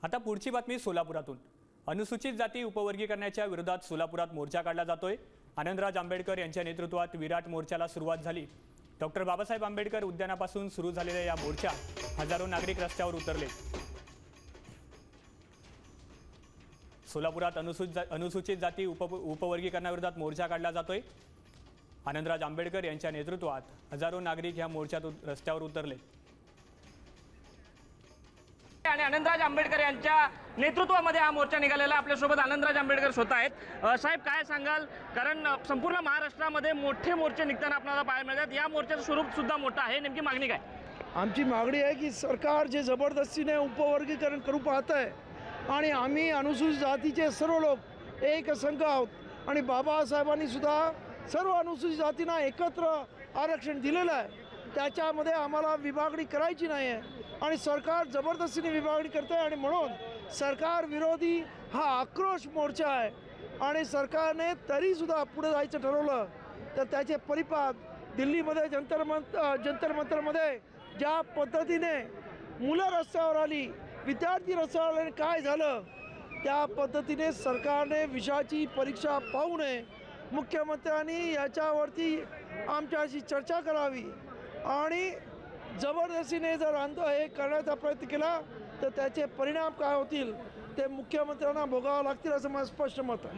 आता पुढची बातमी सोलापुरातून। अनुसूचित जाती उपवर्गीकरणाच्या विरोधात सोलापुरात मोर्चा काढला जातोय। आनंदराज आंबेडकर यांच्या नेतृत्वात विराट मोर्चाला सुरुवात झाली। डॉक्टर बाबासाहेब आंबेडकर उद्यानापासून सुरू झालेल्या या मोर्चात हजारो नागरिक रस्त्यावर उतरले। सोलापुरात अनुसूचित जाती उपवर्गीकरणाविरोधात मोर्चा काढला जातोय। आनंदराज आंबेडकर यांच्या नेतृत्वात हजारो नागरिक या मोर्चात रस्त्यावर उतरले। आणि आनंदराज आंबेडकर यांच्या नेतृत्वामध्ये हा मोर्चा निघालेला। आपल्यासोबत आनंदराज आंबेडकर स्वतः आहेत। साहेब, काय सांगाल? कारण संपूर्ण महाराष्ट्रामध्ये मोठे मोर्चे निघताना आपल्याला पाहायला मिळतात। या मोर्चाचं स्वरूप सुद्धा मोठं आहे, नेमकी मागणी काय? आमची मागणी आहे की सरकार जे जबरदस्तीने उपवर्गीकरण करू पाहत आहे आणि आम्ही अनुसूचित जातीचे सर्व लोक एक संघ आहोत आणि बाबासाहेबांनी सुद्धा सर्व अनुसूचित जातींना एकत्र आरक्षण दिलेलं आहे। त्याच्यामध्ये आम्हाला विभागणी करायची नाही आहे आणि सरकार जबरदस्तीने विभागणी करते आहे आणि म्हणून सरकार विरोधी हा आक्रोश मोर्चा आहे। आणि सरकारने तरीसुद्धा पुढे जायचं ठरवलं तर त्याचे परिपाक दिल्लीमध्ये जंतर मंतरमध्ये ज्या पद्धतीने मुलं रस्त्यावर आली, विद्यार्थी रस्त्यावर आले, काय झालं त्या पद्धतीने सरकारने विषयाची परीक्षा पाहू नये। मुख्यमंत्र्यांनी याच्यावरती आमच्याशी चर्चा करावी आणि जबरदस्तीने जर हे करण्याचा प्रयत्न केला तर त्याचे परिणाम काय होतील ते मुख्यमंत्र्यांना भोगावं लागतील असं माझं स्पष्ट मत आहे।